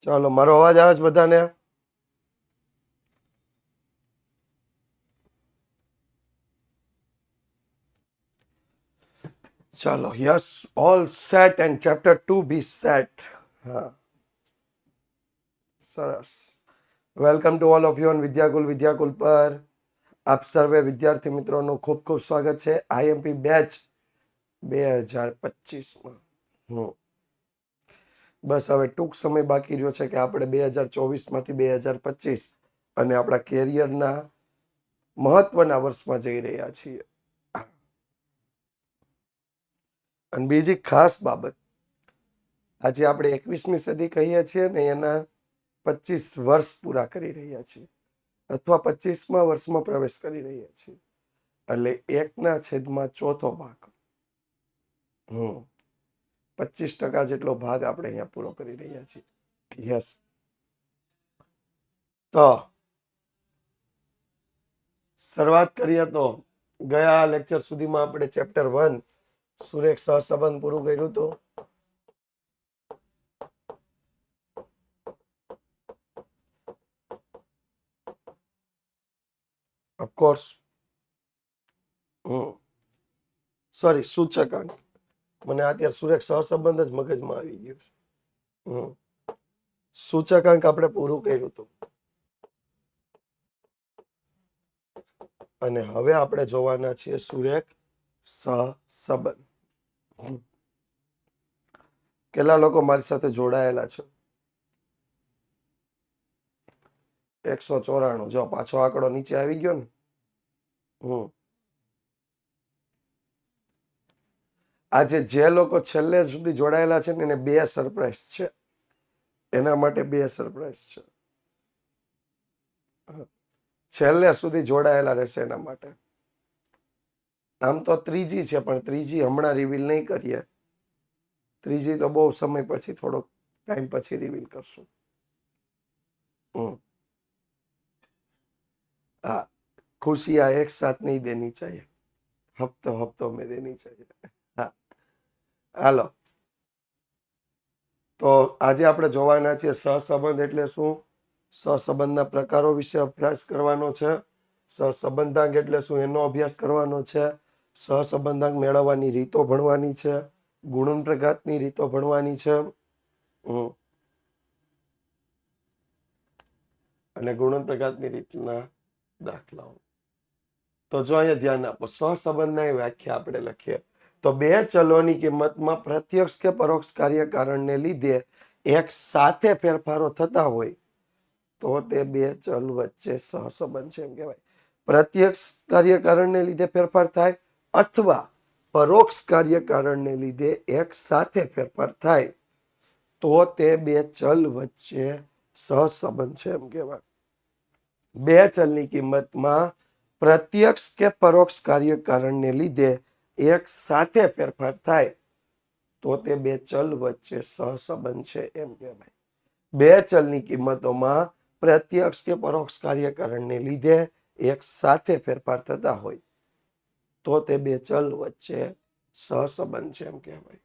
ચાલો, મારો અવાજ આવે છે બધાને? ચાલો, yes, all set and chapter 2 B set. હા, સરસ. Welcome to all of you on Vidyakul પર. આપ સર્વે વિદ્યાર્થી મિત્રોનું ખૂબ ખૂબ સ્વાગત છે આઈએમપી બેચ 2025માં. બસ હવે ટૂંક સમય બાકી રહ્યો છે કે આપણે 2024માંથી 2025 અને આપણા કેરિયરના મહત્વના વર્ષમાં જઈ રહ્યા છીએ. અને બીજી ખાસ બાબત, આજે આપણે 21મી સદી કહીએ છીએ ને એના 25 વર્ષ પૂરા કરી રહ્યા છીએ અથવા 25મા વર્ષમાં પ્રવેશ કરી રહ્યા છીએ. એટલે 1/4 ભાગ, 25% જેટલો ભાગ આપણે અહીંયા પૂરો કરી રહ્યા છીએ. યસ. તો શરૂઆત કરીએ તો ગયા લેક્ચર સુધીમાં આપણે ચેપ્ટર 1 સુરેખ સહસંબંધ પૂરું કર્યું હતું. ઓફકોર્સ. સોરી, સૂચકાંક. મને અત્યારે સુરેખ સહસંબંધ જ મગજમાં આવી ગયું. સૂચકાંક આપણે પૂરું કર્યું હતું અને હવે આપણે જોવાના છીએ સુરેખ સહસંબંધ. કેટલા લોકો મારી સાથે જોડાયેલા છે? 194. જો પાછો આંકડો નીચે આવી ગયો ને. આજે જે લોકો છેલ્લે સુધી જોડાયેલા છે ને એને 2 સરપ્રાઈઝ છે. એના માટે 2 સરપ્રાઈઝ છે. છેલ્લે સુધી જોડાયેલા રહેશે એના માટે. આમ તો ત્રીજી છે, પણ ત્રીજી હમણાં રિવીલ નહીં કરીએ. ત્રીજી તો બહુ સમય પછી, થોડોક ટાઈમ પછી રિવીલ કરશું. हाँ, खुशियां एक साथ नहीं देनी चाहिए, हफ्तों हफ्तों में देनी चाहिए. હા, હાલો. તો આજે આપણે જોવાના છીએ સહસંબંધ એટલે શું, સહસંબંધના પ્રકારો વિશે અભ્યાસ કરવાનો છે, સહસંબંધાંક એટલે શું એનો અભ્યાસ કરવાનો છે, સહસંબંધાંક મેળવવાની રીતો ભણવાની છે, ગુણનપ્રઘાતની રીતો ભણવાની છે. અને ગુણનપ્રઘાતની રીતના દાખલાઓ. તો જો અહીંયા ધ્યાન આપો, સહસંબંધના વ્યાખ્યા આપણે લખીએ તો 2 ચલોની કિંમતમાં પ્રત્યક્ષ કે પરોક્ષ કાર્યકારણને લીધે એક સાથે ફેરફારો થતા હોય તો તે 2 ચલ વચ્ચે સહસંબંધ છે એમ કહેવાય. પ્રત્યક્ષ કાર્યકારણને લીધે ફેરફાર થાય અથવા પરોક્ષ કાર્યકારણને લીધે એક સાથે ફેરફાર થાય તો તે 2 ચલ વચ્ચે સહસંબંધ છે એમ કહેવાય. 2 ચલની કિંમતમાં પ્રત્યક્ષ કે પરોક્ષ કાર્યકારણને લીધે એક સાથે ફેરફાર થાય તો તે 2 ચલ વચ્ચે સહસંબંધ છે એમ કહેવાય. 2 ચલની કિંમતોમાં પ્રત્યક્ષ કે પરોક્ષ કાર્યકારણને લીધે એક સાથે ફેરફાર થતા હોય તો તે 2 ચલ વચ્ચે સહસંબંધ છે એમ કહેવાય.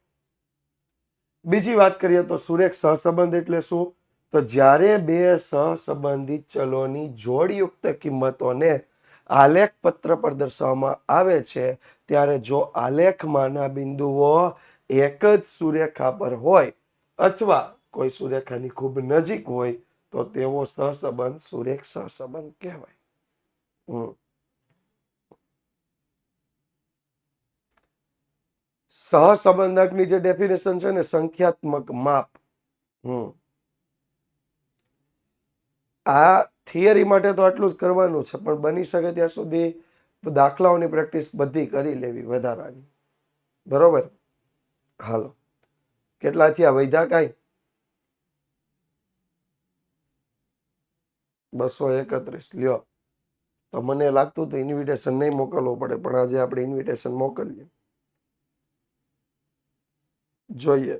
બીજી વાત કરીએ તો સુરેખ સહસંબંધ એટલે શું, તો જ્યારે 2 સહસંબંધિત ચલોની જોડયુક્ત કિંમતોને આલેખ પત્ર પર દર્શાવવામાં આવે છે ત્યારે જો આલેખમાંના બિંદુઓ એક જ સુરેખા પર હોય અથવા કોઈ સુરેખાની ખૂબ નજીક હોય તો તેવો સહસંબંધ સુરેખ સહસંબંધ કહેવાય. સહસંબંધકની જે ડેફિનેશન છે ને, સંખ્યાત્મક માપ. આ થિયરી માટે તો આટલું જ કરવાનું છે, પણ બની શકે ત્યાં સુધી દાખલાઓની પ્રેક્ટિસ બધી કરી લેવી વધારાની. બરોબર? હાલો, કેટલા થયા? વૈધા કાંઈ? 231. લ્યો, તો મને લાગતું હતું ઇન્વિટેશન નહીં મોકલવો પડે, પણ આજે આપણે ઇન્વિટેશન મોકલીએ. જોઈએ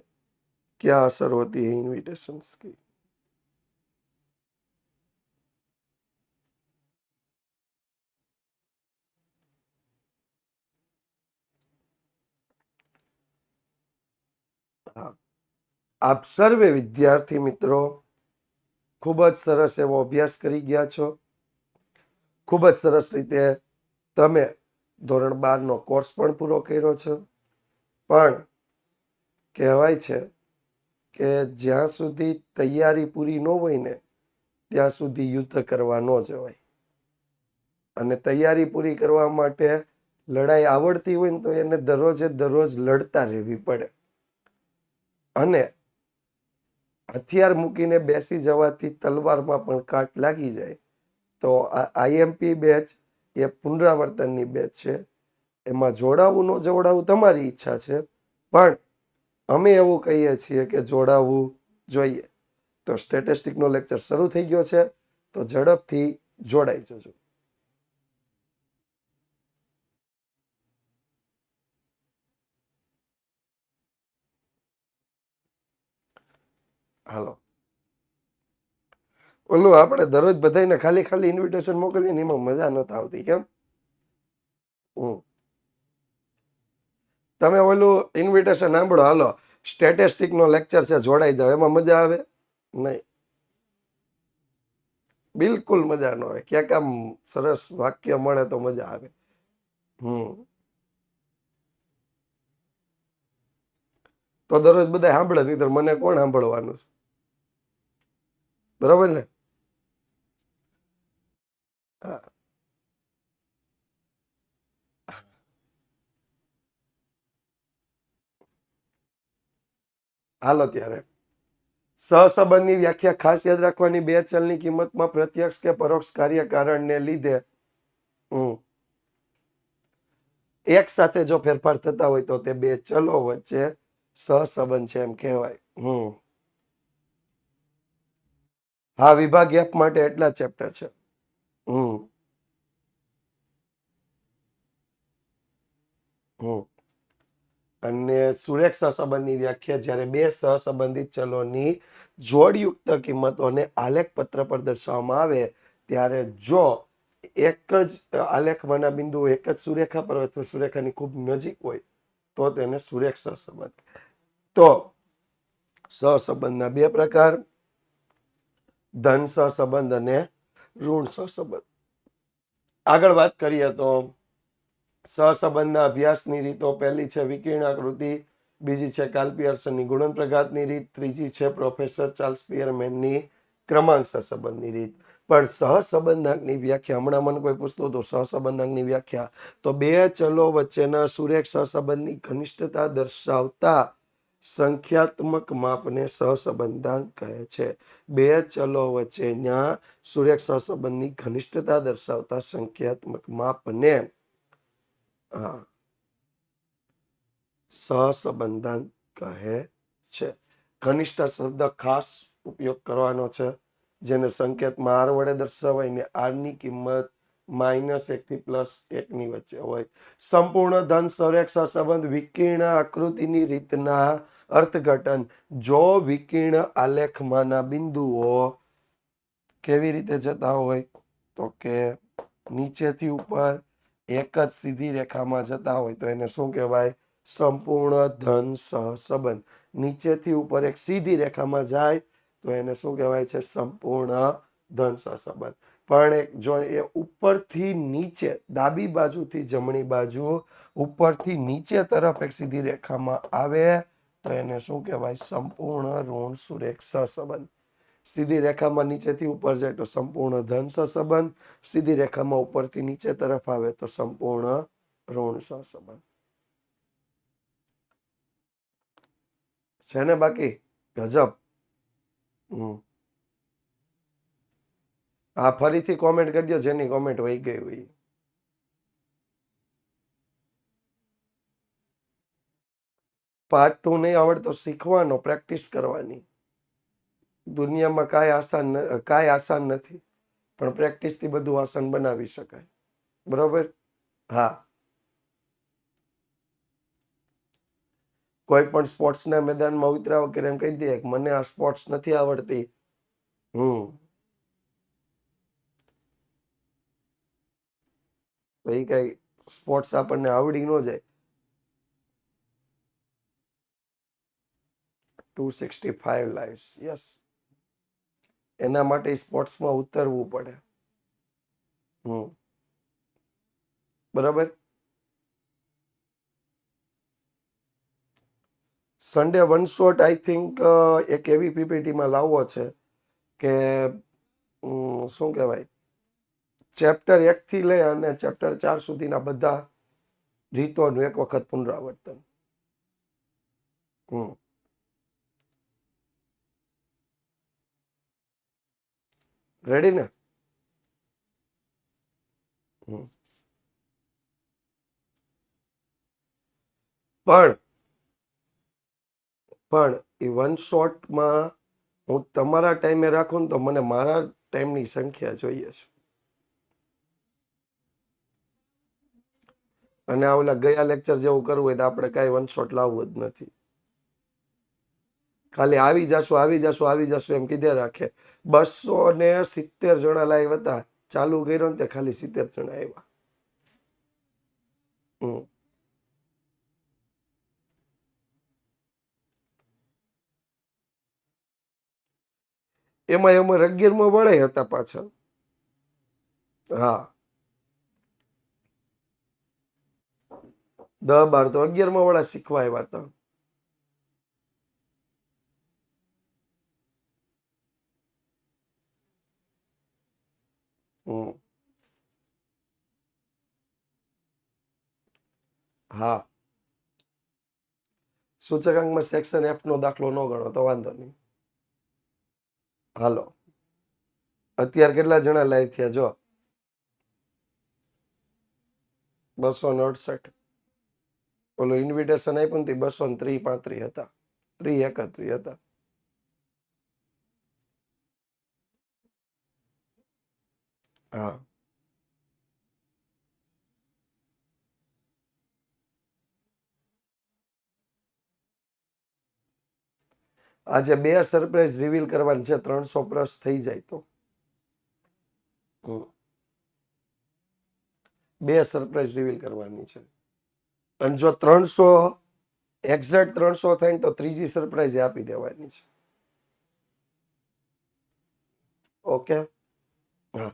क्या असर होती है इन्विटेशंस की. આપ સર્વે વિદ્યાર્થી મિત્રો ખૂબ જ સરસ એવો અભ્યાસ કરી ગયા છો. ખૂબ જ સરસ રીતે તમે ધોરણ 12નો કોર્સ પણ પૂરો કર્યો છે. પણ કહેવાય છે કે જ્યાં સુધી તૈયારી પૂરી ન હોય ને ત્યાં સુધી યુદ્ધ કરવા ન જવાય. અને તૈયારી પૂરી કરવા માટે લડાઈ આવડતી હોય ને તો એને દરરોજે દરરોજ લડતા રહેવી પડે. અને હથિયાર મૂકીને બેસી જવાથી તલવારમાં પણ કાટ લાગી જાય. તો આ આઈએમપી બેચ એ પુનરાવર્તનની બેચ છે. એમાં જોડાવું ન જોડાવું તમારી ઈચ્છા છે, પણ અમે એવું કહીએ છીએ કે જોડાવવું જોઈએ. તો સ્ટેટિસ્ટિકનો લેક્ચર શરૂ થઈ ગયો છે, તો ઝડપથી જોડાઈ જજો. હાલો, ઓલું આપણે દરરોજ બધાને ખાલી ખાલી ઇન્વિટેશન મોકલીએ ને એમાં મજા નથી આવતી. કેમ? તમે ઓલું ઇન્વિટેશન સાંભળો, હાલો સ્ટેટિસ્ટિકનો લેક્ચર છે, જોડાઈ જાવ. એમાં મજા આવે નહીં, બિલકુલ મજા ન આવે. ક્યાંક આમ સરસ વાક્ય મળે તો મજા આવે. તો દરરોજ બધા સાંભળે, નહીં તો મને કોણ સાંભળવાનું છે? બરોબર ને? હા. હાલો ત્યારે સહસંબંધની વ્યાખ્યા ખાસ યાદ રાખવાની. બે ચલની કિંમતમાં પ્રત્યક્ષ કે પરોક્ષ કાર્ય કારણને લીધે એક સાથે જો ફેરફાર થતા હોય તો તે બે ચલો વચ્ચે સહસંબંધ છે એમ કહેવાય. હા, વિભાગ એફ માટે એટલા ચેપ્ટર છે. અને સુરેખ સહસંબંધની વ્યાખ્યા જ્યારે બે સહસંબંધિત ચલોની જોડયુક્ત કિંમતોને આલેખ પત્ર પર દર્શાવવામાં આવે ત્યારે જો એક જ આલેખમાંના બિંદુઓ એક જ સુરેખા પર અથવા સુરેખાની ખૂબ નજીક હોય તો તેને સુરેખ સહસંબંધ. તો સહસંબંધના બે પ્રકાર, ધન સહસંબંધ અને ઋણ સહસંબંધ. આગળ વાત કરીએ તો સહસંબંધના અભ્યાસની રીતો પહેલી છે વિકર્ણ આકૃતિ, બીજી છે કાર્લ પિયર્સનની ગુણન પ્રઘાતની રીત, ત્રીજી છે પ્રોફેસર ચાર્લ્સ સ્પીયરમેનની ક્રમાંક સહસંબંધની રીત. પણ સહસંબંધાંકની વ્યાખ્યા, હમણાં મને કોઈ પૂછતું હતું સહસંબંધાંકની વ્યાખ્યા, તો બે ચલો વચ્ચેના સુરેખ સહસંબંધની ઘનિષ્ઠતા દર્શાવતા સંખ્યાત્મક માપને સહસંબંધાંક કહે છે. બે ચલો વચ્ચેના સુરેખ સહસંબંધની ઘનિષ્ઠતા દર્શાવતા સંખ્યાત્મક માપને સહસંબંધાંક કહે છે. ઘનિષ્ઠ શબ્દ ખાસ ઉપયોગ કરવાનો છે, જેને સંકેતમાં આર વડે દર્શાવાય ને આરની કિંમત -1 થી +1 વચ્ચે હોય. સંપૂર્ણ ધન સુરેખ સહસંબંધ વિકર્ણ આકૃતિની રીતના અર્થઘટન. જો વિકર્ણ આલેખમાંના બિંદુઓ કેવી રીતે જતા હોય તો કે નીચેથી ઉપર એક જ સીધી રેખામાં જતા હોય તો એને શું કહેવાય? સંપૂર્ણ ધન સહસંબંધ. નીચેથી ઉપર એક સીધી રેખામાં જાય તો એને શું કહેવાય છે? સંપૂર્ણ ધન સહસંબંધ. પણ જો એ ઉપરથી નીચે, ડાબી બાજુથી જમણી બાજુ, ઉપરથી નીચે તરફ એક સીધી રેખામાં આવે તો એને શું કહેવાય? સંપૂર્ણ ઋણ સુરેખ સહસંબંધ. સીધી રેખામાં નીચેથી ઉપર જાય તો સંપૂર્ણ ધન સહસંબંધ, સીધી રેખામાં ઉપરથી નીચે તરફ આવે તો સંપૂર્ણ ઋણ સહસંબંધ. છે ને બાકી? ગજબ. હા, ફરીથી કોમેન્ટ કરજો જેની કોમેન્ટ વહી ગઈ હોય. પાર્ટ 2 નહીં આવડતો શીખવાનો, પ્રેક્ટિસ કરવાની. દુનિયામાં કાંઈ આસાન નથી, પણ પ્રેક્ટિસથી બધું આસાન બનાવી શકાય. બરોબર? હા. કોઈ પણ સ્પોર્ટ્સના મેદાનમાં ઉતરાવો કે એમ કહી દે મને આ સ્પોર્ટ્સ નથી આવડતી. તો એ કઈ સ્પોર્ટ્સ આપણને આવડી ન જાય. 265 લાઈવ્સ. યસ, એના માટે સ્પોર્ટ્સમાં ઉતરવું પડે. બરાબર. Sunday one shot I think એક એવી પીપીટીમાં લાવવો છે કે શું કહેવાય, ચેપ્ટર 1 થી લઈ અને ચેપ્ટર 4 સુધીના બધા રીતોનું એક વખત પુનરાવર્તન. રેડી ને? પણ એ વન શોટમાં હું તમારા ટાઈમે રાખું ને તો મને મારા ટાઈમની સંખ્યા જોઈએ છે. અને આ ઓલા ગયા લેક્ચર જેવું કરવું હોય તો આપણે કાંઈ વન શોટ લાવવું જ નથી. ખાલી આવી જશું એમ કીધે રાખે. 270 જણા લાઈવ હતા, ચાલુ કર્યો ને તે ખાલી 70 જણા આવ્યા. એમાં 11માં વળે હતા પાછળ. હા, 10-12 તો 11માં વાળા શીખવા આવ્યા હતા. હા, સૂચકાંકમાં સેક્શન F નો દાખલો ન ગણો તો વાંધો નહીં. હાલો, અત્યારે કેટલા જણા લાઈવ થયા જો? 268. ઓલું ઇન્વિટેશન આપ્યું ને 230-35 હતા, 331 હતા. હા, આજે 2 સરપ્રાઈઝ રિવીલ કરવાની છે. 300 પ્લસ થઈ જાય તો 2 સરપ્રાઈઝ રિવીલ કરવાની છે. અને જો 300 એક્ઝેક્ટ 300 થાય ને તો ત્રીજી સરપ્રાઈઝ આપી દેવાની છે. ઓકે, હા,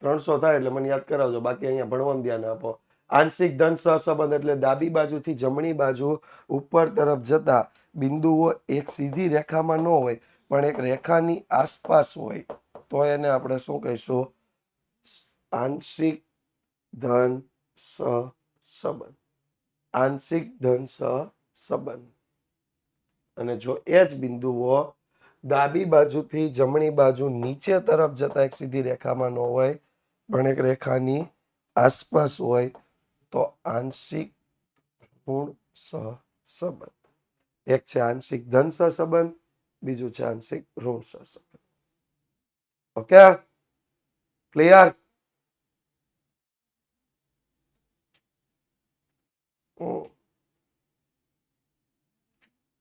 300 થાય એટલે મને યાદ કરાવજો. બાકી અહીંયા ભણવામાં ધ્યાન આપો. આંશિક ધન સહસંબંધ એટલે ડાબી બાજુથી જમણી બાજુ ઉપર તરફ જતા બિંદુઓ એક સીધી રેખામાં ન હોય પણ એક રેખાની આસપાસ હોય તો એને આપણે શું કહીશું? આંશિક ધન સહસંબંધ. આંશિક ધન સહસંબંધ. અને જો એ જ બિંદુઓ ડાબી બાજુથી જમણી બાજુ નીચે તરફ જતા એક સીધી રેખામાં ન હોય પણ એક રેખાની આસપાસ હોય તો આંશિક ઋણ સહસંબંધ. એક છે આંશિક ધન સહસંબંધ, બીજું છે આંશિક ઋણ સહસંબંધ. Okay, clear?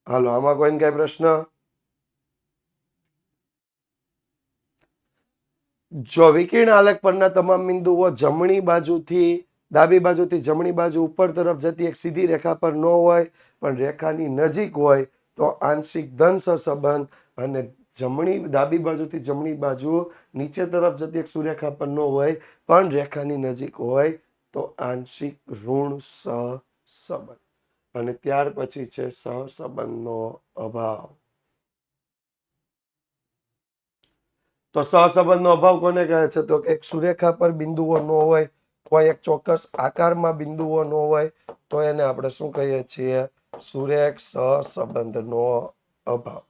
હાલો, આમાં કોઈને કઈ પ્રશ્ન? જો વિકર્ણ આલેખ પરના તમામ બિંદુઓ જમણી બાજુથી ડાબી બાજુથી જમણી બાજુ ઉપર તરફ જતી એક સીધી રેખા પર ન હોય પણ રેખાની નજીક હોય તો આંશિક ધન સહસંબંધ. અને ડાબી બાજુથી જમણી બાજુ નીચે તરફ જતી એક સુરેખા પર ન હોય પણ રેખાની નજીક હોય તો આંશિક ઋણ સહસંબંધ. અને ત્યાર પછી છે સહસંબંધનો અભાવ. તો સહસંબંધનો અભાવ કોને કહે છે? તો એક સુરેખા પર બિંદુઓ ન હોય, કોઈ એક ચોક્કસ આકારમાં બિંદુઓ ન હોય તો એને આપણે શું કહીએ છીએ? સુરેખ સહસંબંધનો અભાવ.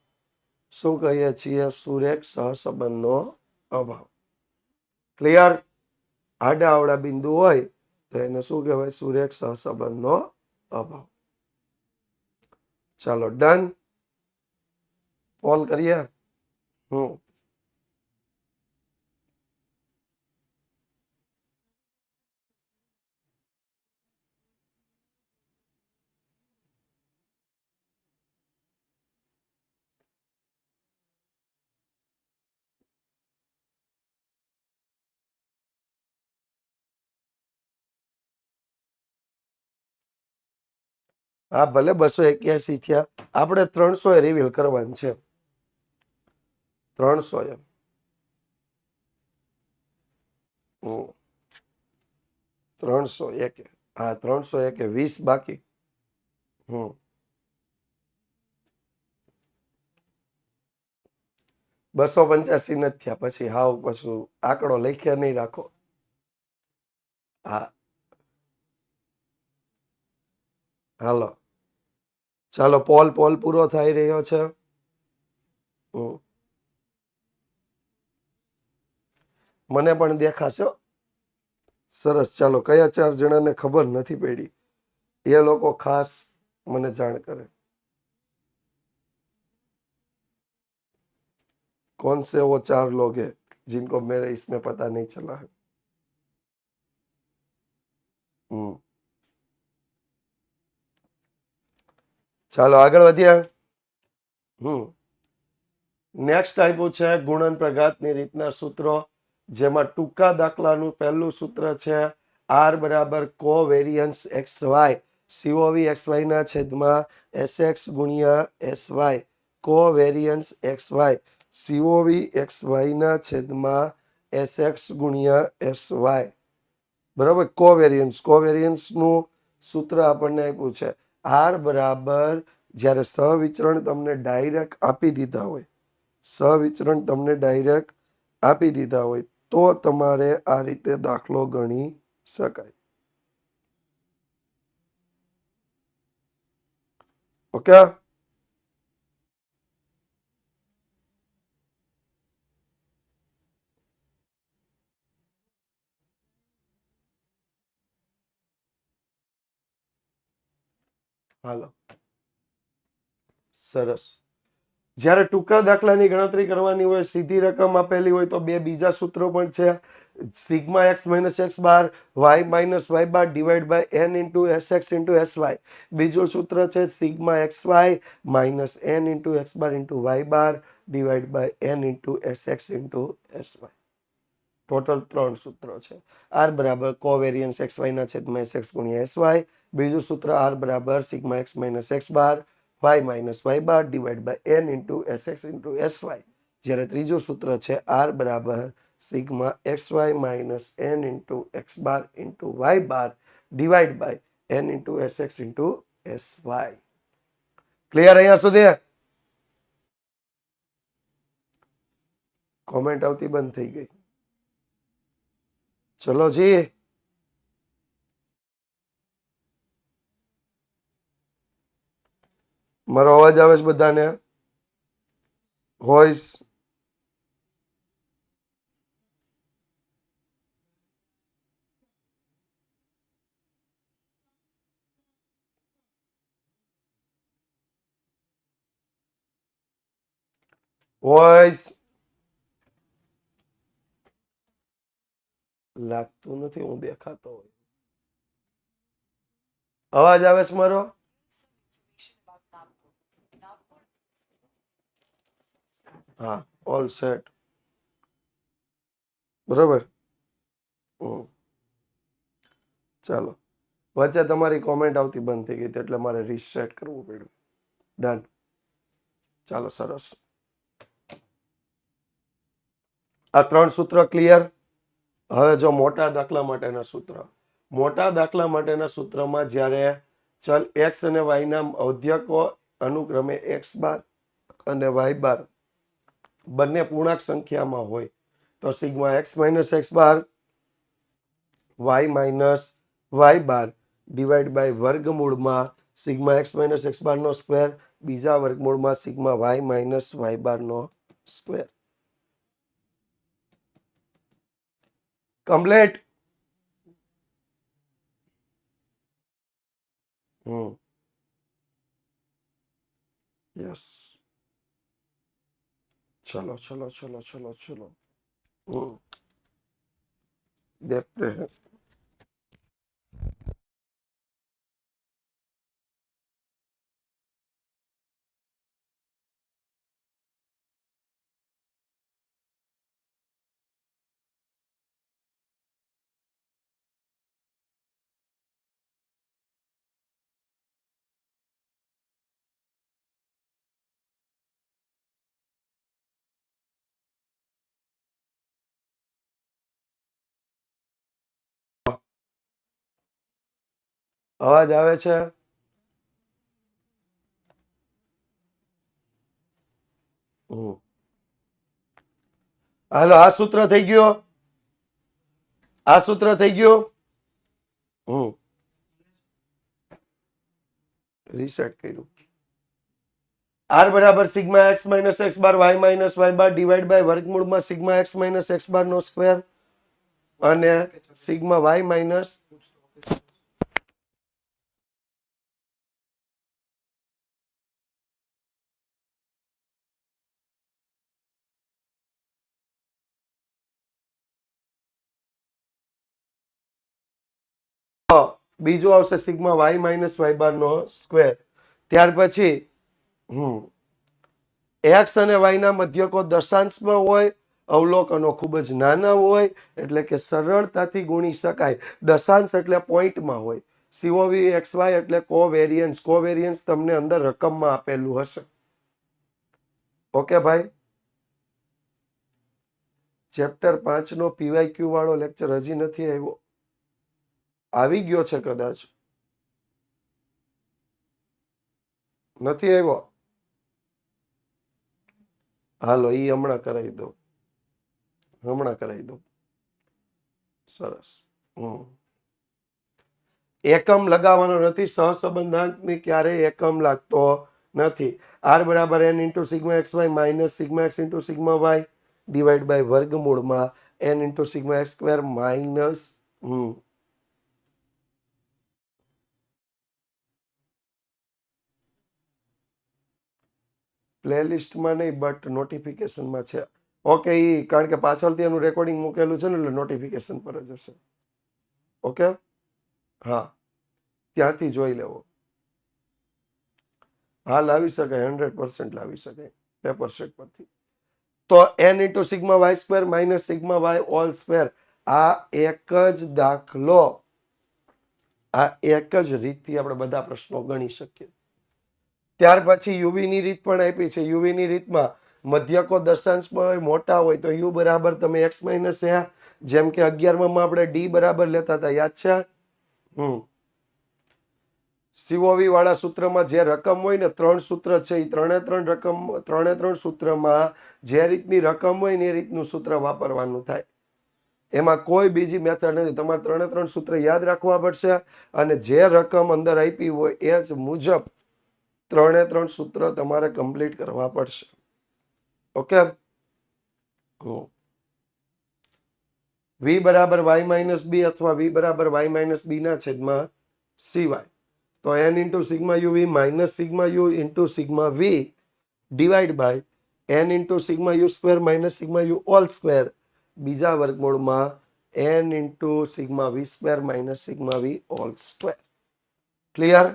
શું કહીએ છીએ? સુરેખ સહસંબંધનો અભાવ. ક્લિયર? આડા અવળા બિંદુ હોય તો એને શું કહેવાય? સુરેખ સહસંબંધનો અભાવ. ચાલો, ડન. પોલ કરીએ. હા ભલે 281 થયા, આપણે 300 રિવીલ કરવાનું છે. 300 301 હા 301 20 બાકી. 285 નથી થયા પછી હાવ પછી આંકડો લખ્યા નહીં રાખો. હા હાલો ચાલો પોલ પૂરો થઈ રહ્યો છે. મને પણ દેખાશે. સરસ ચાલો કયા 4 જણાને ખબર નથી પડી એ લોકો ખાસ મને જાણ કરે. कौन से वो 4 लोग हैं जिनको मेरे इसमें पता नहीं चला है. ચાલો આગળ વધ્યા. નેક્સ્ટ આપ્યું છે ગુણન પ્રઘાતની રીતના સૂત્રો, જેમાં ટૂંકા દાખલાનું પહેલું સૂત્ર છે આર બરાબર covariance X Y COV X Y ના છેદમાં એસ એક્સ ગુણ્યા S Y. Covariance X Y COV X Y ના છેદમાં એસ એક્સ ગુણ્યા એસ વાય. બરાબર. કોવેરિયન્સનું સૂત્ર આપણને આપ્યું છે આર બરાબર, જ્યારે સહવિચરણ તમને ડાયરેક્ટ આપી દીધા હોય, સહવિચરણ તમને ડાયરેક્ટ આપી દીધા હોય તો તમારે આ રીતે દાખલો ગણી શકાય. ઓકે. હાલો સરસ. જ્યારે ટૂંકા દાખલાની ગણતરી કરવાની હોય, સીધી રકમ આપેલી હોય તો બે બીજા સૂત્રો પણ છે. Sigma x minus x bar y minus y bar divide by n into s x into s y. બીજું સૂત્ર છે sigma x Y minus n into x bar into y bar divide by n into s x into s y. Total 3 સૂત્રો છે. R બરાબર covariance X Y ના છેદમાં S x ગુણ્યા S y. બીજું સૂત્ર આર બરાબર sigma x minus x bar y minus y bar divide by n into s x into s y. જ્યારે ત્રીજું સૂત્ર છે આર બરાબર sigma x Y minus n into x bar into y bar divide by n into s x into s y. Clear અહીંયા સુધી? Comment આવતી બંધ થઈ ગઈ. ચલો જી. મારો અવાજ આવે છે બધાને? વોઇસ વોઇસ લાગતું નથી હું દેખાતો હોય. અવાજ આવે છે મારો? હા ઓલ સેટ. બરોબર. ચાલો વચ્ચે તમારી કોમેન્ટ આવતી બંધ થઈ ગઈ એટલે મારે રીસેટ કરવું પડ્યું. ડન. ચાલો સરસ. આ 3 સૂત્ર ક્લિયર. હવે જો મોટા દાખલા માટેના સૂત્ર. મોટા દાખલા માટેના સૂત્રમાં જ્યારે ચલ એક્સ અને વાય ના અવધ્યકો અનુક્રમે એક્સ બાર અને વાય બાર બંને પૂર્ણાંક સંખ્યામાં હોય તો sigma x minus x bar y minus y bar divide by વર્ગમૂળમાં sigma x minus x bar નો સ્ક્વેર બીજા વર્ગમૂળમાં sigma y minus y bar નો સ્ક્વેર. કમ્પ્લીટ. यस. चलो चलो चलो चलो चलो. देखते हैं. અવાજ આવે છે? હાલો, આ સૂત્ર થઈ ગયો. આ સૂત્ર થઈ ગયું. રીસેટ કર્યું. આર બરાબર sigma x minus x bar y minus y bar divide by વર્ગમૂળમાં sigma x minus x bar નો સ્ક્વેર અને સિગ્મા વાય માઇનસ બીજું આવશે sigma y minus y bar નો સ્ક્વેર. ત્યાર પછી એક્સ અને વાય ના મધ્યકો દશાંશમાં હોય, અવલોકનો ખૂબ જ નાના હોય, એટલે કે સરળતાથી ગુણી શકાય. દશાંશ એટલે પોઈન્ટમાં હોય. સીઓવી એક્સ વાય એટલે કોવેરિયન્સ. કોવેરિયન્સ તમને અંદર રકમમાં આપેલું હશે. ઓકે ભાઈ, ચેપ્ટર 5 નો પીવાયક્યુ વાળો લેક્ચર હજી નથી આવ્યો. આવી ગયો છે કદાચ, નથી આવ્યો. હાલો, ઈ હમણાં કરાવી દો. સરસ. એકમ લગાવવાનો નથી. સહસંબંધાંકની ક્યારેય એકમ લાગતો નથી. આર બરાબર N into sigma x Y minus sigma X into sigma Y divide by વર્ગમૂળમાં N into sigma X square minus પ્લેલિસ્ટમાં નહીં, બટ નોટિફિકેશનમાં છે. ઓકે, ઈ કારણ કે પાછળથી એનું રેકોર્ડિંગ મૂકેલું છે ને, એટલે નોટિફિકેશન પર જ હશે. ઓકે, હા, ત્યાંથી જોઈ લેવો. હા, લાવી શકાય, 100% લાવી શકાય પેપર સેટ પરથી. તો n into sigma y square minus sigma y all square. આ એક જ દાખલો, આ એક જ રીતથી આપણે બધા પ્રશ્નો ગણી શકીએ. ત્યાર પછી યુવી ની રીત પણ આપી છે. યુવી ની રીતમાં મધ્યકો દશાંશમાં મોટા હોય તો યુ બરાબર તમે એક્સ માઇનસ એ, જેમ કે 11માં આપણે ડી બરાબર લેતા હતા, યાદ છે? સીઓવી વાળા સૂત્રમાં જે રકમ હોય ને, 3 સૂત્ર છે, એ ત્રણે ત્રણ સૂત્રમાં જે રીતની રકમ હોય ને એ રીતનું સૂત્ર વાપરવાનું થાય. એમાં કોઈ બીજી મેથડ નથી. તમારે 3 સૂત્ર યાદ રાખવા પડશે અને જે રકમ અંદર આપી હોય એ જ મુજબ 3 સૂત્ર તમારે કમ્પ્લીટ કરવા પડશે. ઓકે, વી બરાબર વાય માઇનસ બી અથવા વી બરાબર વાય માઇનસ બી ના છેદમાં સીવાય. તો n into sigma u v minus sigma u into sigma v divide by n into sigma u square minus sigma u all square બીજા વર્ગમૂળમાં N into sigma v square minus sigma v all square. Clear?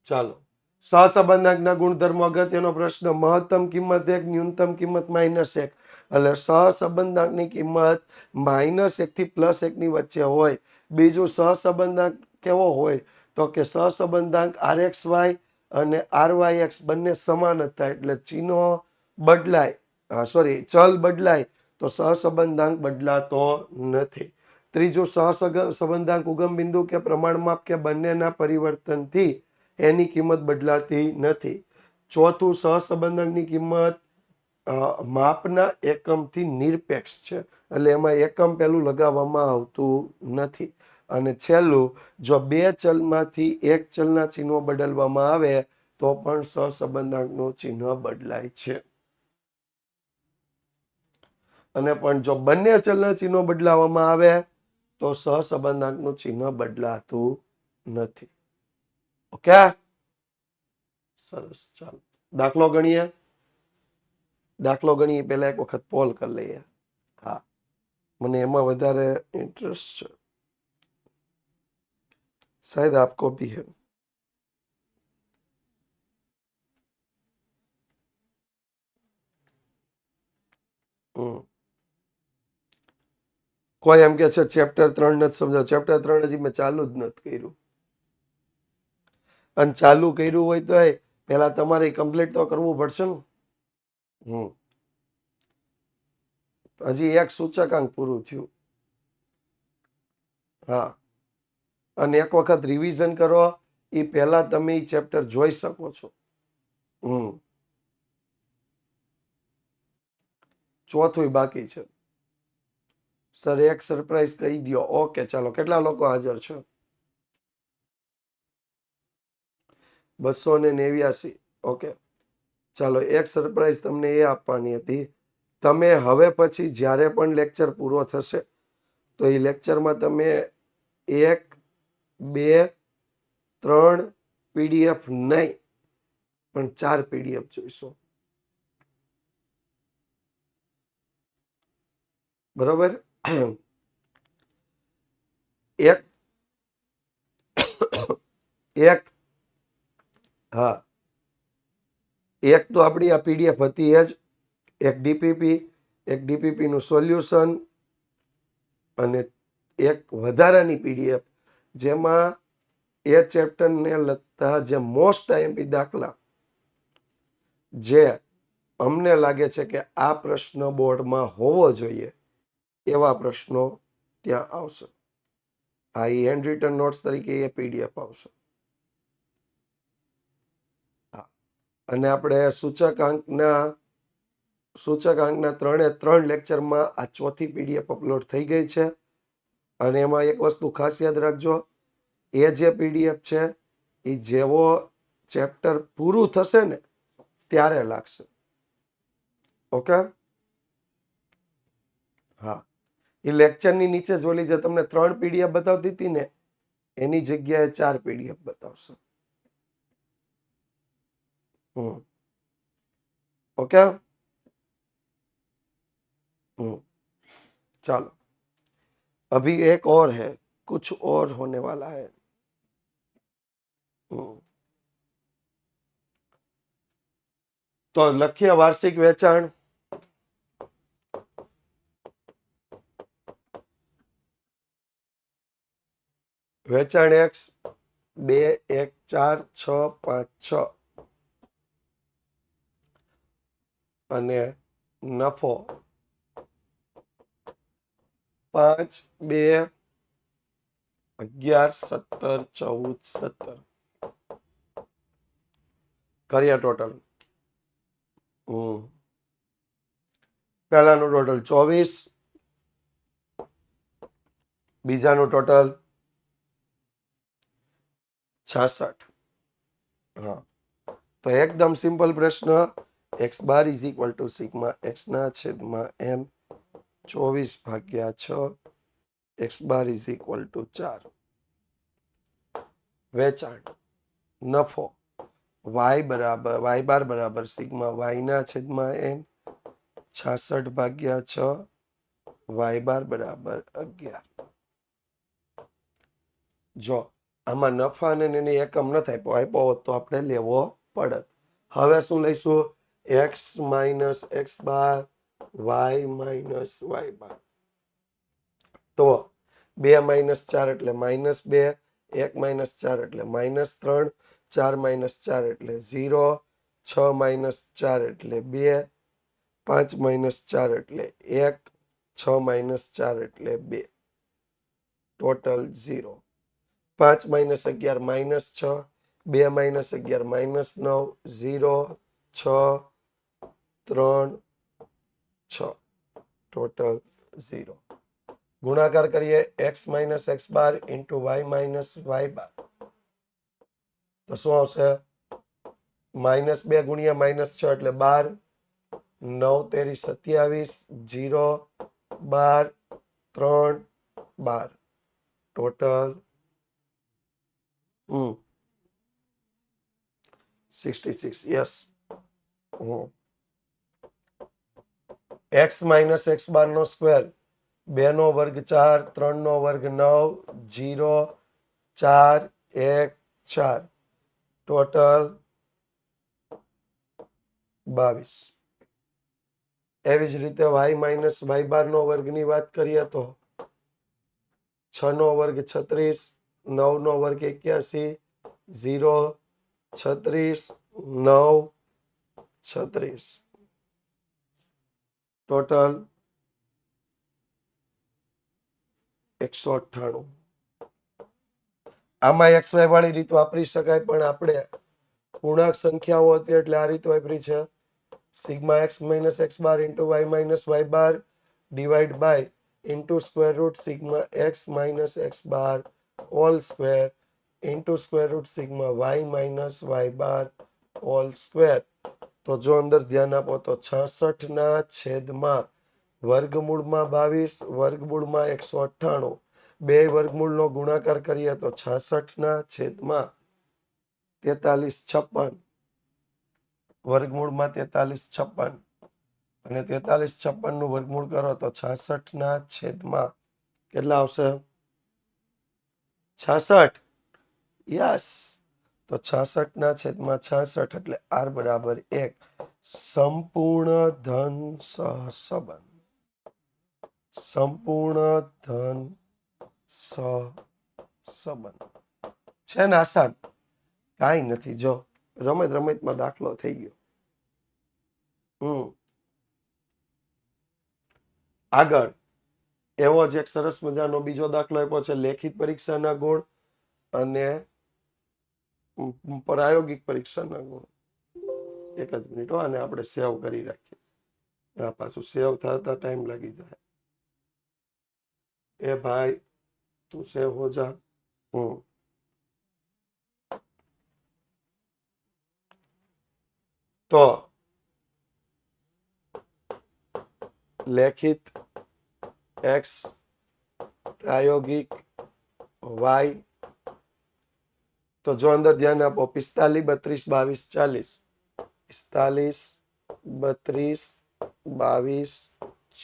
ચાલો, સહસંબંધકના ગુણધર્મો અગત્યનો પ્રશ્ન. મહત્તમ કિંમત 1, ન્યૂનતમ કિંમત -1. એટલે સહસંબંધકની કિંમત -1 થી +1 ની વચ્ચે હોય. બીજું સહસંબંધક કેવો હોય તો કે સહસંબંધાંક RXY અને RYX બંને સમાન જ થાય, એટલે ચિહ્નો બદલાય, ચલ બદલાય તો સહસંબંધાંક બદલાતો નથી. ત્રીજું સહસંબંધાંક ઉગમ બિંદુ કે પ્રમાણમાપ કે બંનેના પરિવર્તનથી એની કિંમત બદલાતી નથી. ચોથું, સહસંબંધકની કિંમત માપના એકમથી નિરપેક્ષ છે, એટલે એમાં એકમ પેલું લગાવવામાં આવતું નથી. અને છેલ્લું, જો બે ચલમાંથી એક ચલના ચિહ્નો બદલવામાં આવે તો પણ સહસંબંધાંકનું ચિહ્ન બદલાય છે. અને પણ જો બંને ચલના ચિહ્નો બદલાવવામાં આવે તો સહસંબંધાંકનું ચિહ્ન બદલાતું નથી. ઓકે, સરસ. ચાલો, દાખલો ગણીએ. પહેલા એક વખત પોલ કરી લઈએ. હા, મને એમાં વધારે ઇન્ટરેસ્ટ છે. શાયદ આપકો ભી હૈ. કોઈ એમ કે છે ચેપ્ટર 3 નથી સમજાવ. ચેપ્ટર 3 હજી મેં ચાલુ જ નથી કર્યું. અને ચાલુ કર્યું હોય તો પેલા તમારે કમ્પ્લીટ તો કરવું પડશે ને. હજી એક સૂચકાંક પૂરું થયું. હા, અને એક વખત રિવિઝન કરો એ પહેલા તમે એ ચેપ્ટર જોઈ શકો છો. ચોથું બાકી છે. સર એક સરપ્રાઈઝ કહી દો. ઓકે ચાલો, કેટલા લોકો હાજર છે? 289. ઓકે ચાલો, એક સરપ્રાઈઝ તમને એ આપવાની હતી. તમે હવે પછી જ્યારે પણ લેક્ચર પૂરો થશે તો એ લેક્ચરમાં તમે 1, 2, 3 PDF નહીં પણ 4 PDF જોઈશો. બરોબર? એક એક હા, એક તો આપણી આ PDF હતી જ, એક ડીપીપી નું સોલ્યુશન અને એક વધારાની PDF જેમાં એ ચેપ્ટરને લગતા જે મોસ્ટ આઈએમપી દાખલા જે અમને લાગે છે કે આ પ્રશ્ન બોર્ડમાં હોવો જોઈએ એવા પ્રશ્નો ત્યાં આવશે. આ હેન્ડ રિટન નોટ્સ તરીકે એ PDF આવશે. અને આપણે સૂચકાંકના 3 લેક્ચરમાં આ ચોથી PDF અપલોડ થઈ ગઈ છે. અને એમાં એક વસ્તુ ખાસ યાદ રાખજો, એ જે PDF છે એ જેવો ચેપ્ટર પૂરું થશે ને ત્યારે લાગશે. ઓકે? હા, એ લેક્ચરની નીચે જ ઓલી જે તમને 3 PDF બતાવતી હતી ને એની જગ્યાએ 4 PDF બતાવશે. ओके. चलो, अभी एक और है, कुछ और होने वाला है. तो लखीय वार्षिक वेचाण વેચાણ એક્સ 2, 1, 4, 6, 5, 6 અને નફો 5, 2, 11, 17, 14, 17 કર્યા ટોટલ. પહેલાનું ટોટલ 24, બીજાનું ટોટલ 66. હા, તો એકદમ સિમ્પલ પ્રશ્ન. x bar is equal to sigma x ના છેદમાં n 24/6. x bar is equal to 4. વેચાણ નફો y બાર બરાબર સિગ્મા y ના છેદમાં n 66/6. y બાર બરાબર 11. જો આમાં નફા અને એની એકમ ન થાય આપ્યો હોત તો આપણે લેવો પડત. હવે શું લઈશું? x માઇનસ x બાર, y માઇનસ y બાર. તો 2 માઇનસ 4 એટલે -2, 1 માઇનસ 4 એટલે -3, 4 માઇનસ 4 એટલે 0, 6 માઇનસ 4 એટલે 2, 5 માઇનસ 4 એટલે 1, 6 માઇનસ 4 એટલે 2. ટોટલ 0. 5 minus 11 -6, 2 minus 11 -9, 0, 6, 3, 6. ટોટલ 0. ગુણાકાર કરીએ x માઇનસ x બાર ઇન્ટુ y માઇનસ y બાર. તો શું આવશે? -2 ગુણ્યા -6 એટલે 12, 9 તેરી 27, 0, 12, 3, 12. Total 66. Yes. x minus x બાર નો સ્ક્વેર 2 નો વર્ગ 4, 3 નો વર્ગ 9, 0, 4, 1, 4. ટોટલ 22. એવી જ રીતે y માઇનસ y બાર નો વર્ગની વાત કરીએ તો 6 નો વર્ગ 36, 9 નો વર્ગ 81, 0, 36, 9, 36. ટોટલ 198. આમાં એક્સ વાય વાળી રીત વાપરી શકાય, પણ આપણે પૂર્ણાંક સંખ્યાઓ હતી એટલે આ રીત વાપરી છે. Sigma x minus x bar into y minus y bar divide by into square root sigma x minus x bar whole square into square root sigma y minus y bar whole square. તો જો અંદર ધ્યાન આપો તો 66 ના છેદમાં વર્ગમૂળમાં 22 વર્ગમૂળમાં 198 બે વર્ગમૂળનો ગુણાકાર કરીએ તો 66 ના છેદમાં 43 56 વર્ગમૂળમાં 43 56 અને 43 56 નું વર્ગમૂળ કરો તો 66 ના છેદમાં કેટલા આવશે? 66. યસ. તો 66 ના છેદમાં 66 એટલે r બરાબર 1. સંપૂર્ણ ધન સહસંબંધ. સંપૂર્ણ ધન સહસંબંધ છે ને આસાન? કાંઈ નથી. જો રમતમાં દાખલો થઈ ગયો. આગળ એવો જ એક સરસ મજાનો બીજો દાખલો આપ્યો છે. લેખિત પરીક્ષાના ગુણ અને પ્રાયોગિક પરીક્ષાના ગુણ. એક જ મિનિટ અને આપણે સેવ કરી રાખીએ. આ પાછું સેવ થતા ટાઈમ લાગી જાય. એ ભાઈ તું સેવ હો જા. તો લેખિત એક્સ પ્રાયોગિક વાય. તો જો અંદર ધ્યાન આપો 45 32 22 40 45 32 22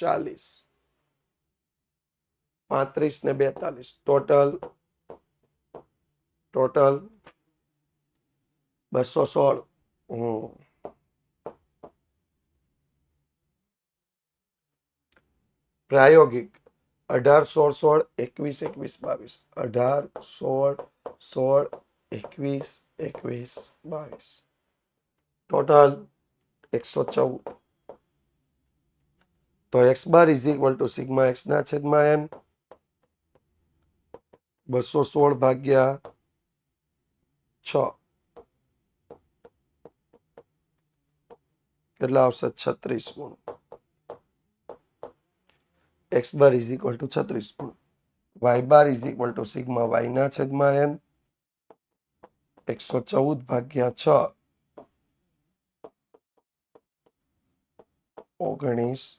40 35 ને 42 ટોટલ 216. પ્રાયોગિક 18 16 16 21 21 22 18 16 16 21 22 ટોટલ 114. તો x bar is equal to sigma x ના છેદમાં n 216 ભાગ્યા 6 કેટલા આવશે? 36 ગુણ. x bar is equal to 36 ગુણ y bar is equal to sigma y ના છેદમાં n 114 ભાગ્યા 6 19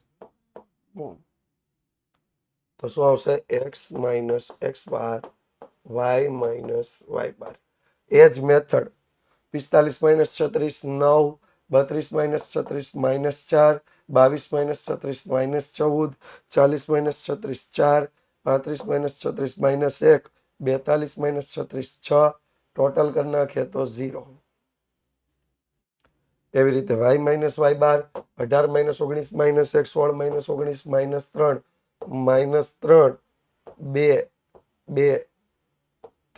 ગુણ. તો શું આવશે? x માઇનસ એક્સ બાર y માઇનસ વાય બાર. એ જ method 45 minus 36 9 32 minus 36 minus 4 22 minus 36 minus 14 40 minus 36 4 35 minus 36 minus 1 42 minus 36 6 total કરી નાખીએ તો 0. એવી રીતે y માઇનસ વાય બાર 18 minus 19 minus 1 16 minus 19 minus 3 minus 3 2 2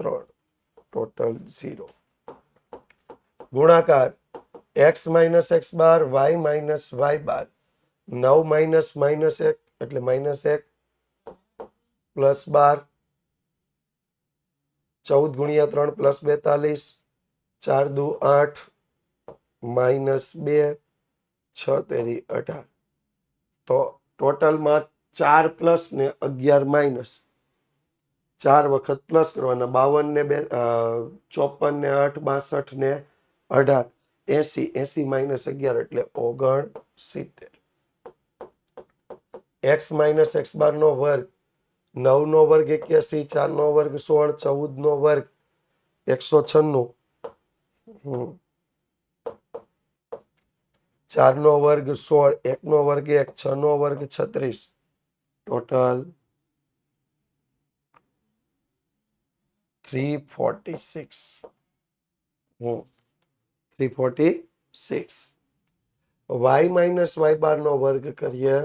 3 total 0. ગુણાકાર x માઇનસ એક્સ બાર y માઇનસ વાય બાર 9 minus minus 1 એટલે minus 1 plus 12 14 ગુણ્યા 3 plus 42 4 દુ 8 minus 2 6 તેરી 18. તો ટોટલમાં 4 પ્લસ ને 11 માઇનસ 4 વખત પ્લસ કરવાના 52 ને 54 ને 8 62 ને 18 80 80 માઇનસ 11 એટલે 69. x માઇનસ એક્સ બાર નો વર્ગ 9 નો વર્ગ 81 4 નો વર્ગ 16 14 નો વર્ગ 196 4 નો વર્ગ 16 1 નો વર્ગ 1 6 નો વર્ગ 36 total 346. 346. y minus y bar નો વર્ગ કરીએ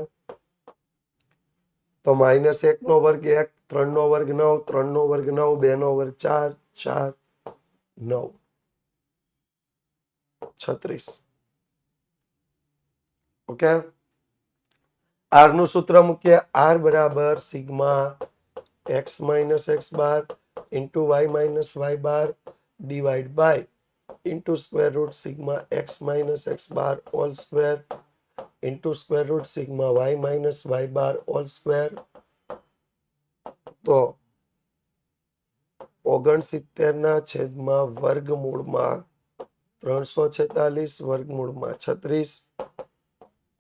તો માઇનસ 1 નો વર્ગ 1 3 નો વર્ગ 9 3 નો વર્ગ 9 2 નો વર્ગ 4 4 9 36. ઓકે. r નું સૂત્ર મૂકીએ. r બરાબર sigma x minus x bar into y minus y bar divide by into square root sigma x minus x bar all square into square root sigma y minus y bar all square. તો 69 ના છેદમાં વર્ગમૂળમાં 346 વર્ગમૂળમાં 36.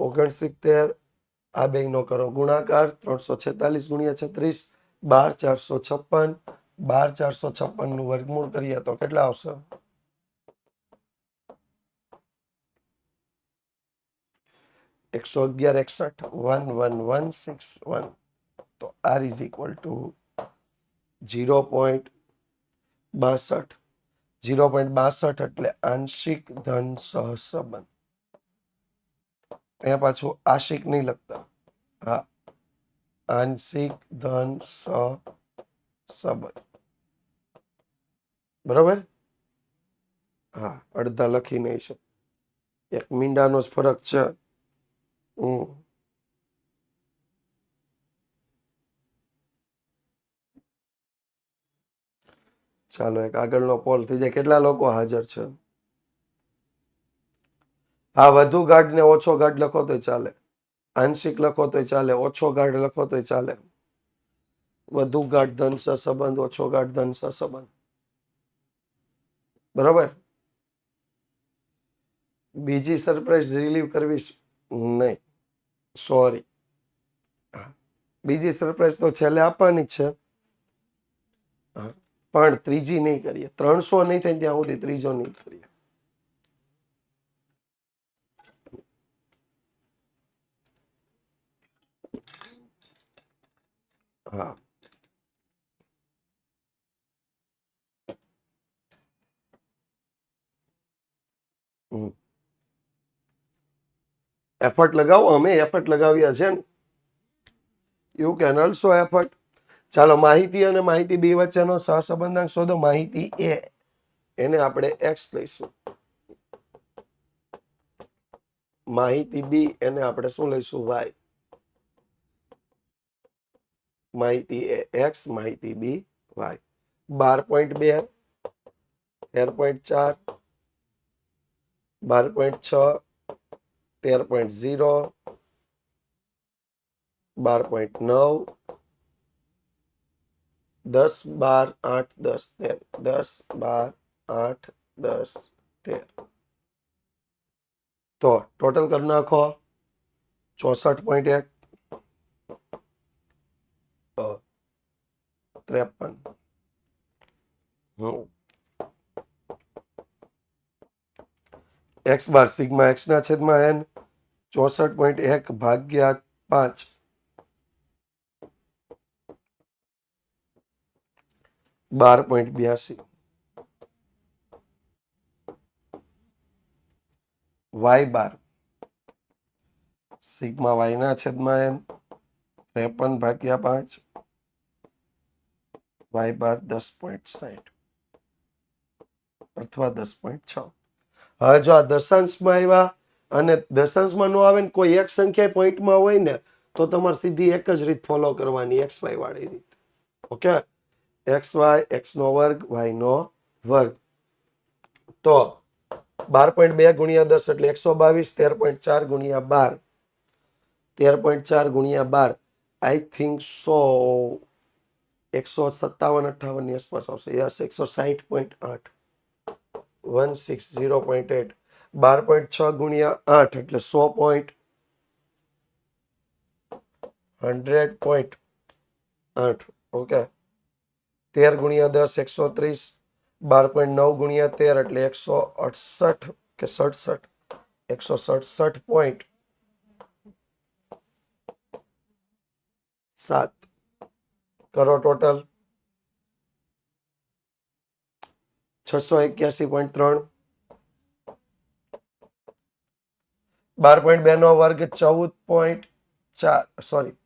69 આ બેનો કરો ગુણાકાર 346 ગુણ્યા 36 12 456 નું વર્ગમૂળ કરીએ તો કેટલા આવશે? 111 61 11161. તો r is equal to 0.62. 0.62 એટલે આંશિક ધન સહસંબંધ. અહીંયા પાછું આંશિક નહીં લખતા, હા, આંશિક ધન સહસંબંધ. બરાબર? હા, અડધા લખી નહીં છે, એક મીંડાનો જ ફરક છે. ચાલો એક આગળનો પોલ થઈ જાય. કેટલા લોકો હાજર છે? હા, વધુ ગાઢ ને ઓછો ગાઢ લખો તોય ચાલે, આંશિક લખો તોય ચાલે, ઓછો ગાઢ લખો તોય ચાલે. વધુ ગાઢ ધન સહસંબંધ, ઓછો ગાઢ ધન સહસંબંધ. બરાબર? બીજી સરપ્રાઈઝ રિલીવ કરવી નહીં, સોરી. બીજી સરપ્રાઈઝ તો છેલ્લે આપવાની જ છે, પણ ત્રીજી નહીં કરીએ. 300 નહીં થાય ત્યાં સુધી ત્રીજો નહીં કરીએ. હા, એફર્ટ લગાવો, અમે એફર્ટ લગાવ્યા છે ને. You can also effort. ચાલો, માહિતી અને માહિતી બી વચ્ચેનો સહસંબંધાંક શોધો. માહિતી એ, એને આપણે એક્સ લઈશું. માહિતી બી, એને આપણે શું લઈશું? વાય. માહિતી એ એક્સ, માહિતી બી વાય. 12.2, 13.4, 12.6, 13.0, 12.9, 10, 12, 8, 10, 13, 10, 12, 8, 10, 13. તો ટોટલ કરી નાખો 64.1, 53. x બાર સિગ્મા x ના છેદમાં n 64.1 ભાગ્યા 5 12.82. y બાર સિગ્મા y ના છેદમાં n 53 ભાગ્યા 5 y બાર 10.60 અથવા 10.6. હવે જો આ દશાંશમાં આવ્યા અને દશાંશમાં ન આવે ને કોઈ એક સંખ્યા પોઈન્ટમાં હોય ને તો તમારે સીધી એક જ રીત ફોલો કરવાની, એક્સ વાય વાળી રીત. ઓકે, એક્સ વાય, એક્સ નો વર્ગ, વાય નો વર્ગ. તો 12.2 ગુણ્યા 10 એટલે 122, 13.4 ગુણ્યા 12, 13.4 ગુણ્યા 12, આઈ થિંક સો 157-58 ની આસપાસ આવશે. યસ, 160.8, 160.8. 12.6 ગુણ્યા 8 એટલે 100.8. ઓકે, 13 ગુણ્યા 10 130, 12.9 ગુણ્યા 13 એટલે 168 કે 67, 167.7. કરો ટોટલ 681.3. 12.2 નો વર્ગ 14.4, સોરી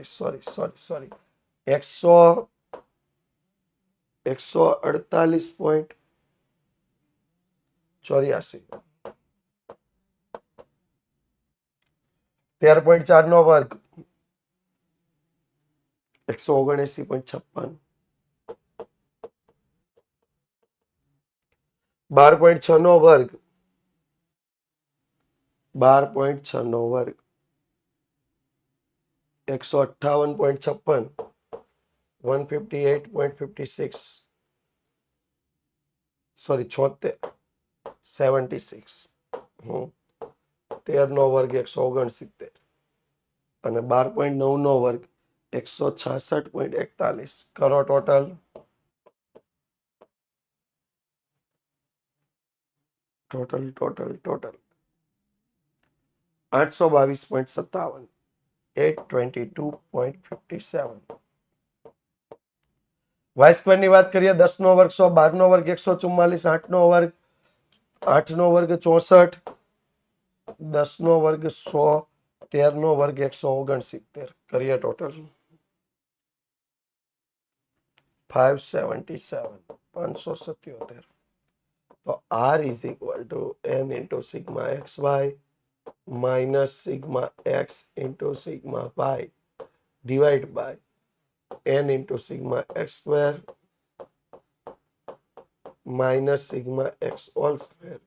148.84. 13.4 નો વર્ગ 179.56. 12.6 નો વર્ગ 12.6 નો વર્ગ 158.56 158.56 સોરી 76 76 13 નો વર્ગ 169 અને 12.9 નો વર્ગ 166.41 કરો total total total total 822.57 822.57 y square ની વાત કરીએ 10 નો વર્ગ 100 12 નો વર્ગ 144 8 નો વર્ગ 8 નો વર્ગ 64 10 નો વર્ગ 100 13 નો વર્ગ 169 કરીએ ટોટલ 577 577 તો r is equal to n into sigma xy minus sigma x into sigma y divided by n into sigma x square minus sigma x all square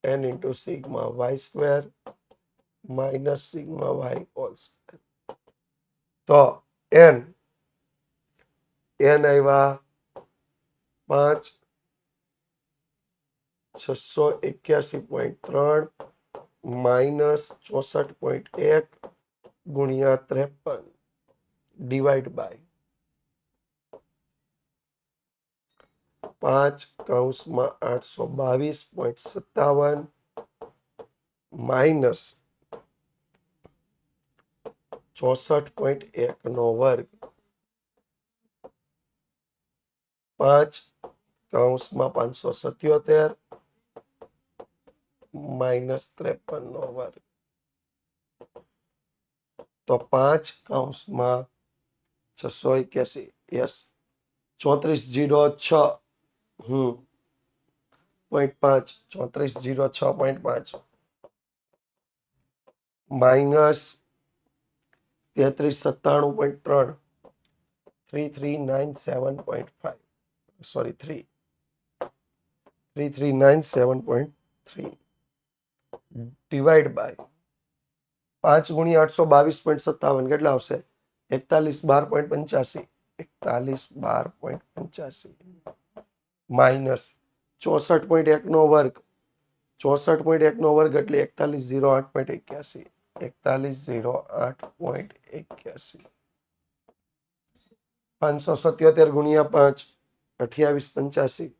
n into sigma y square minus sigma y all square. તો n આવ્યા 5 681.3 minus 64.1 ગુણ્યા 53 divide by 5/822.57 minus 64.1 નો વર્ગ 5/577 minus 53 નો વર્ગ તો 5/681 yes 3406 .5 3406.5 minus 3397.3 3397.5 sorry 3397.3 divide by 5 ગુણ્યા 822.57 કેટલા આવશે 4112.85 4112.85 minus 64.1 નો વર્ગ 64.1 નો વર્ગ એટલે 4108.81 4108.81 577 ગુણ્યા 5 2885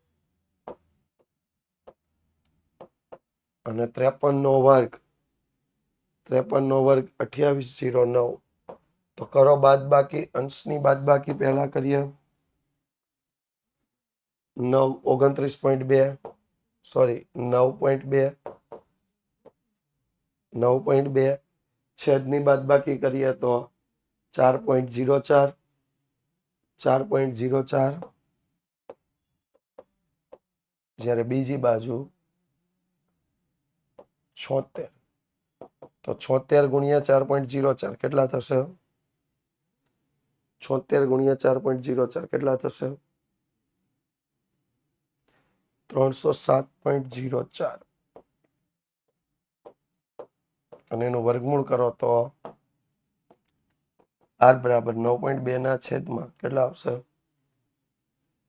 અને 53 નો વર્ગ 2809 તો કરો બાદ બાકી અંશની બાદ બાકી પહેલા કરીએ 29.2 સોરી 9.2 9.2 છેદની બાદ બાકી કરીએ તો 4.04 4.04 જ્યારે બીજી બાજુ 76 તો 76 ગુણ્યા 4.04 કેટલા થશે 76 ગુણ્યા 4.04 કેટલા થશે 307.04 અને એનું વર્ગમૂળ કરો તો r બરાબર 9.2 ના છેદમાં કેટલા આવશે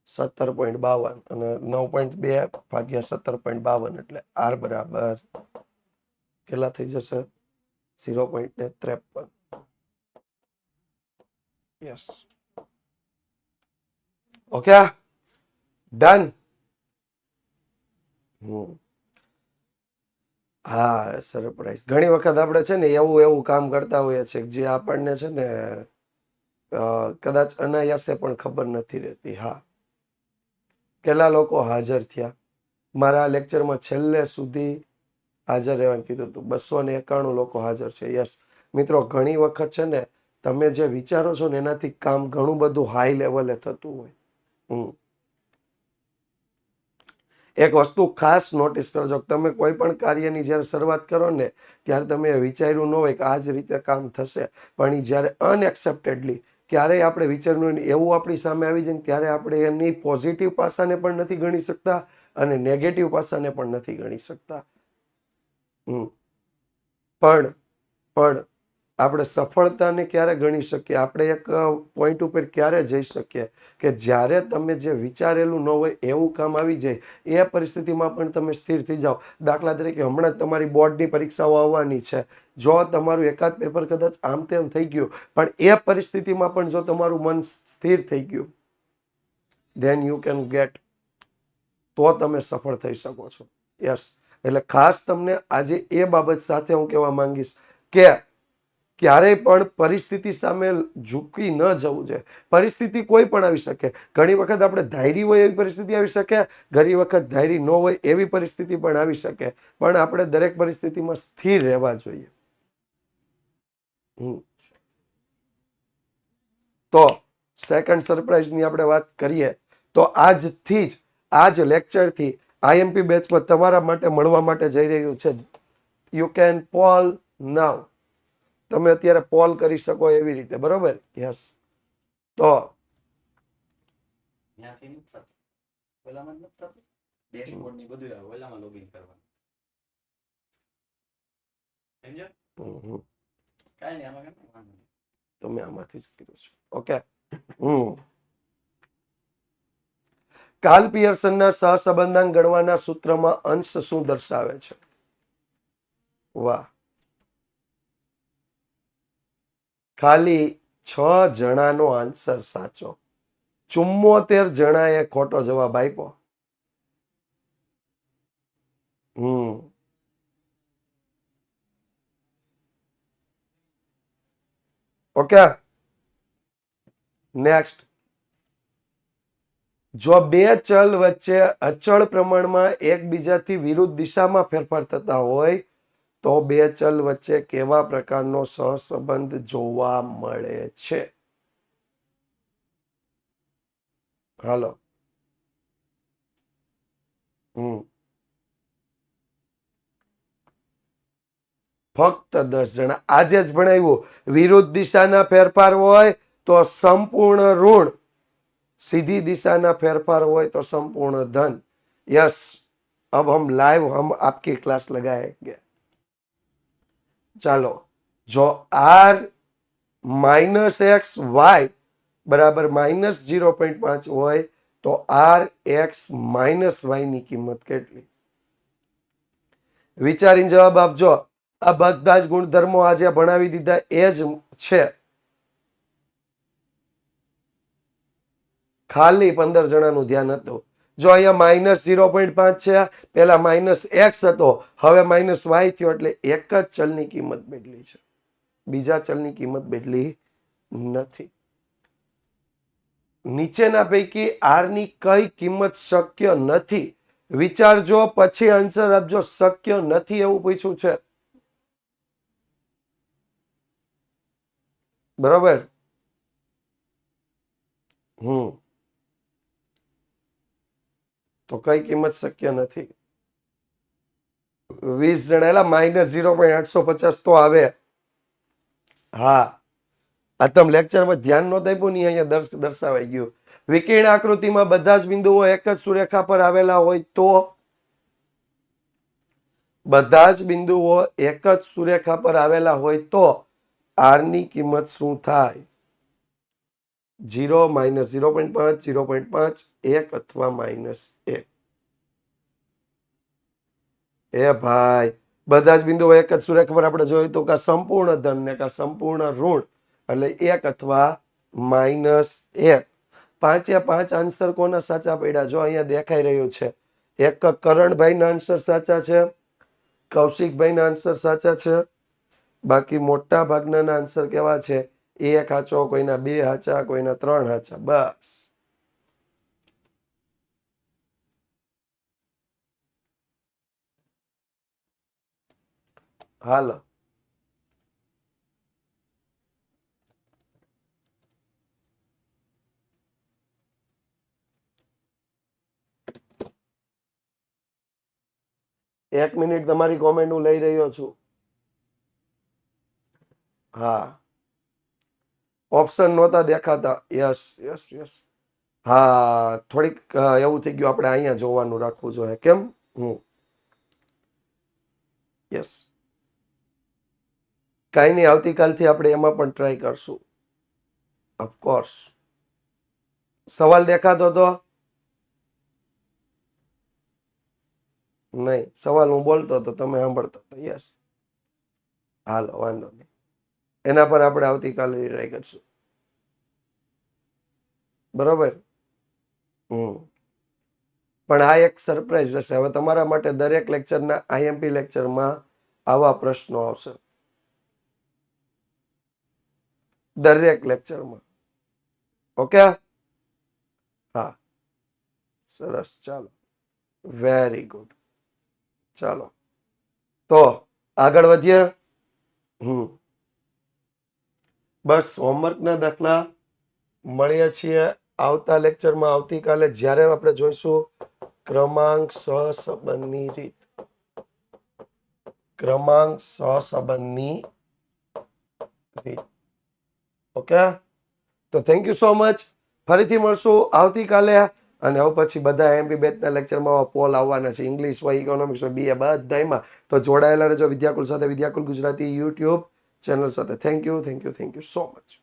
17.52 અને 9.2 ભાગ્યા 17.52 એટલે r બરાબર કેટલા થઈ જશે 0.53 યસ ઓકે ડન હા સરપ્રાઈઝ ઘણી વખત આપણે છે ને એવું કામ કરતા હોઈએ છીએ જે આપણને છે ને કદાચ અનાયાસે પણ ખબર નથી રહેતી હા કેટલા લોકો હાજર થયા મારા લેક્ચરમાં છેલ્લે સુધી હાજર રહેવાનું કીધું હતું 291 લોકો હાજર છે યસ મિત્રો ઘણી વખત છે ને તમે જે વિચારો છો ને એનાથી કામ ઘણું બધું હાઈ લેવલે થતું હોય એક વસ્તુ ખાસ નોટિસ કરજો તમે કોઈ પણ કાર્યની જ્યારે શરૂઆત કરો ને ત્યારે તમે વિચાર્યું ન હોય કે આ જ રીતે કામ થશે પણ જ્યારે અનએક્સેપ્ટેડલી ક્યારેય આપણે વિચારવું નહીં. એવું આપણી સામે આવી જાય ને ત્યારે આપણે એની પોઝિટિવ પાસાને પણ નથી ગણી શકતા અને નેગેટિવ પાસાને પણ નથી ગણી શકતા. પણ પણ આપણે સફળતાને ક્યારે ગણી શકીએ? આપણે એક પોઈન્ટ ઉપર ક્યારે જઈ શકીએ કે જ્યારે તમે જે વિચારેલું ન હોય એવું કામ આવી જાય, એ પરિસ્થિતિમાં પણ તમે સ્થિર થઈ જાઓ. દાખલા તરીકે હમણાં જ તમારી બોર્ડની પરીક્ષાઓ આવવાની છે. જો તમારું એકાદ પેપર કદાચ આમ તેમ થઈ ગયું, પણ એ પરિસ્થિતિમાં પણ જો તમારું મન સ્થિર થઈ ગયું, ધેન યુ કેન ગેટ, તો તમે સફળ થઈ શકો છો. યસ, એટલે ખાસ તમને આજે એ બાબત સાથે હું કહેવા માંગીશ કે ક્યારેય પણ પરિસ્થિતિ સામે ઝૂકી ન જવું જોઈએ. પરિસ્થિતિ કોઈ પણ આવી શકે. ઘણી વખત આપણે ધારી હોય એવી પરિસ્થિતિ આવી શકે, ઘણી વખત ધારી ન હોય એવી પરિસ્થિતિ પણ આવી શકે, પણ આપણે દરેક પરિસ્થિતિમાં સ્થિર રહેવા જોઈએ. તો સેકન્ડ સરપ્રાઈઝની આપણે વાત કરીએ તો આજથી જ, આજ લેક્ચરથી આઈએમપી બેચમાં તમારા માટે મળવા માટે જઈ રહ્યું છે. યુ કેન પોલ નાવ. તમે અત્યારે પોલ કરી શકો એવી રીતે, બરોબર? યસ. તો તમે આમાંથી જ કર્યું છે. ઓકે. કાર્લ પિયર્સનના સહસંબંધાંક ગણવાના સૂત્રમાં અંશ શું દર્શાવે છે? વાહ. ખાલી 6 જણાનો આન્સર સાચો. 74 જણાએ ખોટો જવાબ આપ્યો. ઓકે. નેક્સ્ટ. જો બે ચલ વચ્ચે અચળ પ્રમાણમાં એકબીજાથી વિરુદ્ધ દિશામાં ફેરફાર થતા હોય તો બે ચલ વચ્ચે કેવા પ્રકારનો સહસંબંધ જોવા મળે છે? હાલો. ફક્ત 10 જણા. આજે જ ભણાવ્યું. વિરુદ્ધ દિશાના ફેરફાર હોય તો સંપૂર્ણ ઋણ, सीधी दिशा फेरफार हो तो संपूर्ण धन. यस, अब हम लाइव हम आपकी क्लास लगाएंगे. चलो, जो r -x y बराबर -0.5 हो तो r x -y ની કિંમત કેટલી? વિચારીને જવાબ આપજો. આ બધા જ ગુણધર્મો આજે ભણાવી દીધા એ જ છે. ખાલી 15 જણાનું ધ્યાન હતું. જો અહીંયા -0.5 છે, પેલા -x હતો, હવે -y થયો, એટલે એક જ ચલની કિંમત બદલી છે, બીજા ચલની કિંમત બદલી નથી. નીચેના પૈકી r ની કઈ કિંમત શક્ય નથી? વિચારજો પછી આન્સર આપજો. શક્ય નથી એવું પૂછ્યું છે, બરોબર? તો કઈ કિંમત શક્ય નથી? 20 જણા એટલે -0.850 તો આવે. હા, આ તમે લેક્ચરમાં ધ્યાન નહોતું આપ્યું ને, અહીંયા દર્શાવાઈ ગયું. વિકર્ણ આકૃતિમાં બધા જ બિંદુઓ એક જ સુરેખા પર આવેલા હોય તો? બધા જ બિંદુઓ એક જ સુરેખા પર આવેલા હોય તો r ની કિંમત શું થાય? 0, -0.5, 0.5, 1 અથવા -1. એ ભાઈ, બધા જ બિંદુઓ એક જ સુરેખા પર આપણે જોયું તો કા સંપૂર્ણ ધન ને કા સંપૂર્ણ ઋણ, એટલે 1 અથવા -1. 5 આન્સર કોના સાચા પડ્યા? જો અહીંયા દેખાઈ રહ્યું છે. એક કરણભાઈના આન્સર સાચા છે, કૌશિકભાઈના આન્સર સાચા છે. બાકી મોટા ભાગના આન્સર કેવા છે? 1 સાચો, કોઈના 2 સાચા, કોઈના 3 સાચા. બસ. હાલો. એક મિનિટ તમારી કોમેન્ટ હું લઈ રહ્યો છું. હા, ઓપ્શન નહોતા દેખાતા. Yes yes yes. હા, થોડીક એવું થઈ ગયું, આપણે અહીંયા જોવાનું રાખવું જોઈએ. કેમ? યસ. કાંઈ નહીં, આવતીકાલથી આપણે એમાં પણ ટ્રાય કરશું. ઓફકોર્સ. સવાલ દેખાતો તો નહીં, સવાલ હું બોલતો હતો, તમે સાંભળતા હતા. યસ. હાલો, વાંધો નહીં. એના પર આપણે આવતીકાલે ટ્રાય કરશું. બરોબર. પણ આ એક સરપ્રાઈઝ રહેશે. હવે તમારા માટે દરેક લેક્ચરના આઈએમપી લેક્ચરમાં આવા પ્રશ્નો આવશે. દરેક લેક્ચરમાં. ઓકે? હા, સરસ. ચાલો, વેરી ગુડ. ચાલો, તો આગળ વધીએ. બસ, હોમવર્કના દાખલા મળીએ છીએ આવતા લેક્ચરમાં. આવતીકાલે જ્યારે આપણે જોઈશું ક્રમાંક સહસંબંધની રીત. ક્રમાંક સહસંબંધની રીત. ઓકે, તો થેન્ક યુ સો મચ. ફરીથી મળશું આવતીકાલે. અને હવે પછી બધા એમપી બેચના લેક્ચરમાં પોલ આવવાના છે. ઇંગ્લિશ હોય, ઇકોનોમિક્સ હોય, બીએ, બધામાં. તો જોડાયેલા રહેજો વિદ્યાકુલ સાથે, વિદ્યાકુલ ગુજરાતી યુટ્યુબ ચેનલ સાથે. Thank you so much.